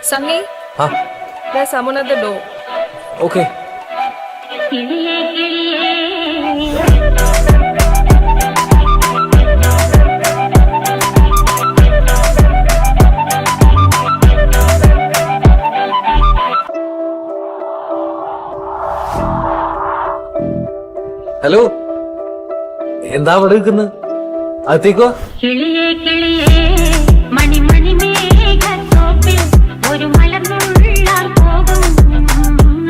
Sunny? Huh? There's someone at the door. Okay. Hello എന്താ അവിടെ നിൽക്കുന്നത് അകത്തേക്കോ കിളിയേ കിളിയേ മണി മണി മേഘത്തോപ്പിൽ ഒരു മലർന്നുള്ളാർ പോകും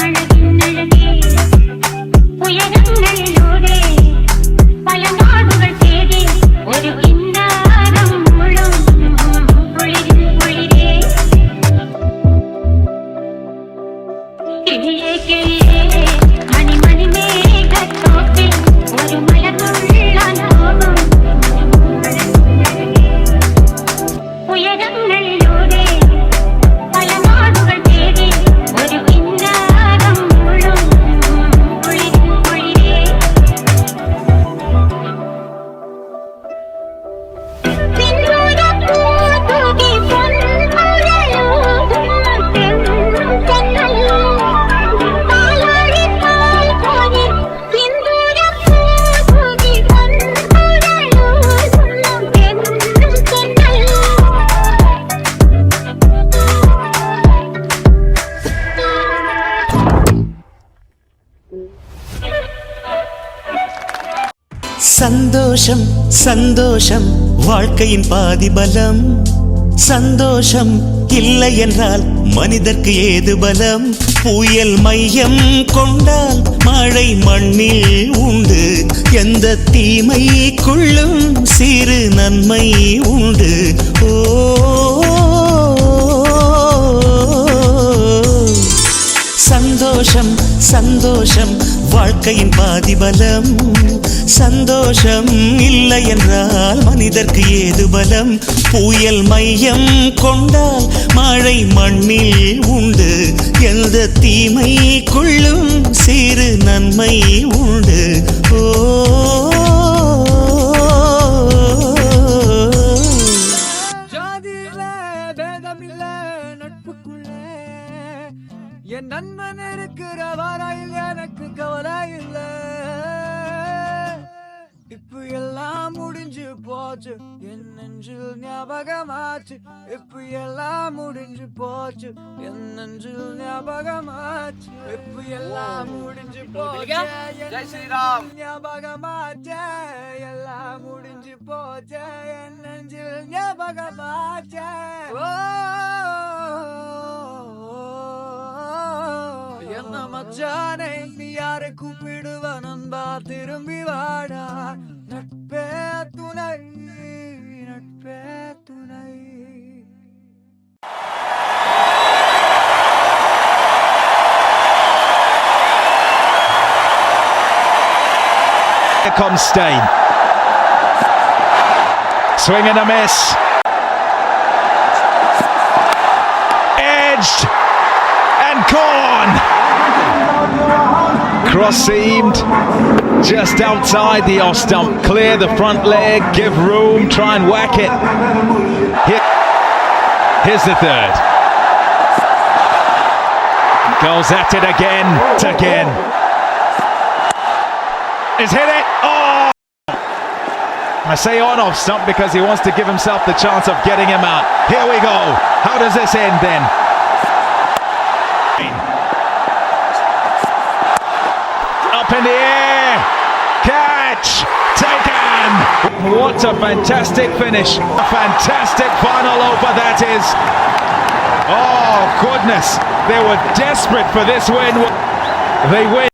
അഴകിനഴകേ ഉയരങ്ങളിലൂടെ പല നാടുകൾ തേടി ഒരു കിന്നാരം മുഴും കുളിരിൻ കുളിരേ കിളിയേ കിളിയേ മണി മണി മേഘത്തോപ്പിൽ ഒരു മലർന്നുള്ളാർ പോകും ഉയരങ്ങളിലൂടെ പല നാടുകൾ തേടി ഒരു കിന്നാരം മുഴും കുളിരിൻ കുളിരേ പിന്തുടർന്നൂതുകി പൊൻമുഴലൂതും തെന്നൽ താലോലിപ്പാൽ പോലെ പിന്തുടർന്നൂതുകി പൊൻമുഴലൂതും തെന്നൽ சந்தோஷம் சந்தோஷம் வாழ்க்கையின் பாதி பலம் சந்தோஷம் இல்லை என்றால் மனிதர்க்கு ஏது பலம் புயல் மையம் கொண்டால் மழை மண்ணில் உண்டு எந்த தீமைக்குள்ளும் சிறு நன்மை உண்டு ஓ சந்தோஷம் சந்தோஷம் வாழ்க்கையின் பாதி பலம் சந்தோஷம் இல்லை என்றால் மனிதர்க்கு ஏது பலம் புயல் மையம் கொண்டால் மழை மண்ணில் உண்டு எந்த தீமைக்குள்ளும் சிறு நன்மை உண்டு ஓ ஜாதியில பேதமில்ல நட்புக்குள்ள என் நண்பன் இருக்கிற வரையில் எனக்கு கவலை இல்ல இப்ப எல்லாம் முடிஞ்சு போச்சு என் நெஞ்சில் ஞாபகமாச்சு இப்ப எல்லாம் முடிஞ்சு போச்சு என் நெஞ்சில் ஞாபகமாச்சு இப்ப எல்லாம் முடிஞ்சு போச்சு ஜெய் ஸ்ரீராம் ஞாபகமாச்சு எல்லாம் முடிஞ்சு போச்சு என் நெஞ்சில் ஞாபகமாச்சு என்ன மச்சானே நீ யாரை கூப்பிடுவ நண்பா திரும்பி வாடா நட்பே துணை நட்பே துணை Here comes Stein. Swing and a miss. Edged and gone. Cross seamed just outside the off stump. Clear the front leg, give room, try and whack it. Here's the third. Goes at it again. He's hit it. Oh! I say on off stump because he wants to give himself the chance of getting him out. Here we go. How does this end then? Up in the air. Catch. Taken. What a fantastic finish. A fantastic final over that is. Oh, goodness. They were desperate for this win. They win.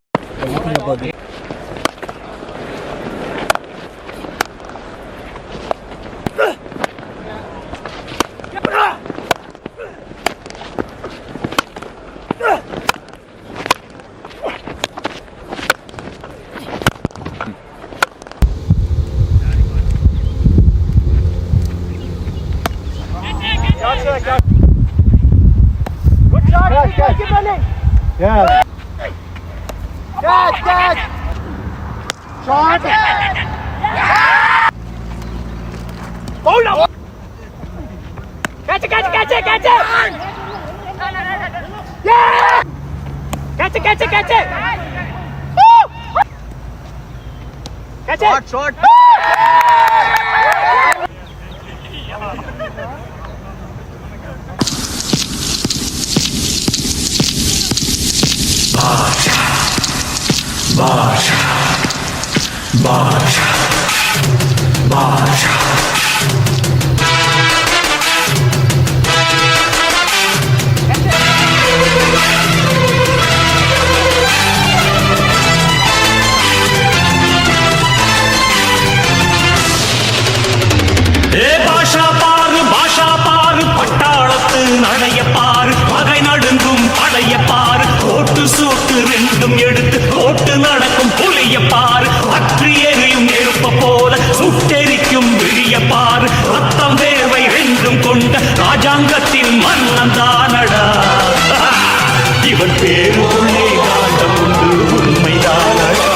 Yeah. Catch! Shot! Hold up! Catch it! பாஷா பாரு பட்டாளத்து நடைய பாரு பகை நடுங்கும் படைய பாரு கோட்டு சூட்டு ரெண்டும் எடுத்து கோட்டு நடக்கும் புலிய பாரு அற்றி எரியும் நெருப்ப போல சுட்டெரிக்கும் விழிய பாரு ரத்தம் வேர்வை ரெண்டும் கொண்ட ராஜாங்கத்தின் மன்னன் தானடா இவன் பேருக்குள்ளே காந்தம் உண்டு உண்மைதானடா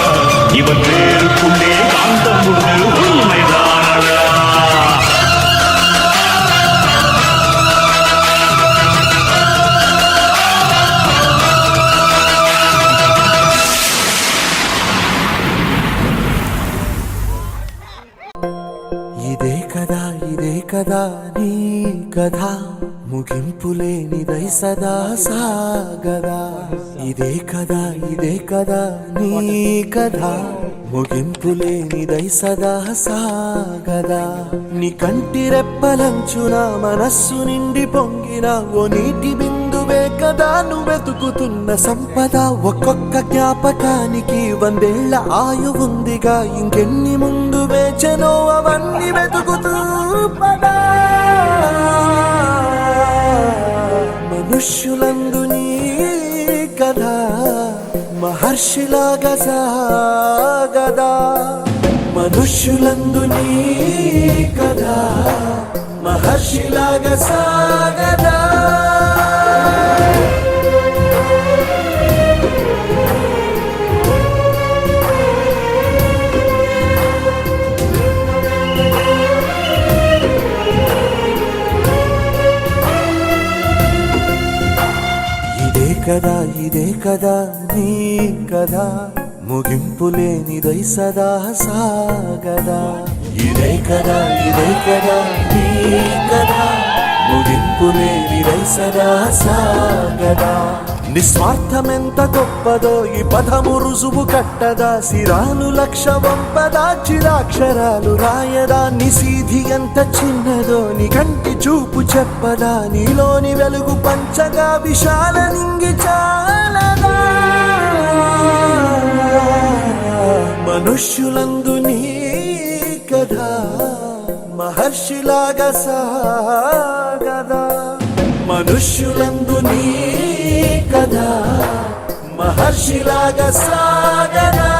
இவன் பேருக்குள்ளே காந்தம் உண்டு உண்மைதானடா ఇదే కదా నీ కథ ముగింపులేనిదై సదా సాగదా ఇదే కదా నీ కథ ముగింపులేనిదై సదా సాగదా నీ కంటి రెప్పలంచున మనస్సు నిండి పొంగిన ఓ నీటి బిందువే కదా నువ్వెతుకుతున్న సంపద ఒక్కొక్క జ్ఞాపకానికి 100 ఏళ్ల ఆయువుందిగా ఇంకెన్ని ముందు వేచనో అవన్నీ వెతుకుతూ పదా మనుష్యులందు నీ కథ మహర్షిలాగా సాగదా మనుష్యులందు నీ కథ మహర్షిలాగా సాగదా ఇదే కదా నీ కదా ముగింపులేనిదై సదా సాగదా ఇదే కదా నీ కదా ముగింపులేనిదై సదా సాగదా నిస్వార్థమెంత గొప్పదో ఈ పదము రుజువు కట్టదా సిరాలు లక్ష వంపదా చిరాక్షరాలు రాయదా నిసీధి ఎంత చిన్నదో నీ కంటి చూపు చెప్పదా నీలోని వెలుగు పంచగా విశాల నింగి చాలదా మనుష్యులందు నీ కథ మహర్షిలాగా సాగదా మనుష్యులందు నీ కథ మహర్షిలాగా సాగదా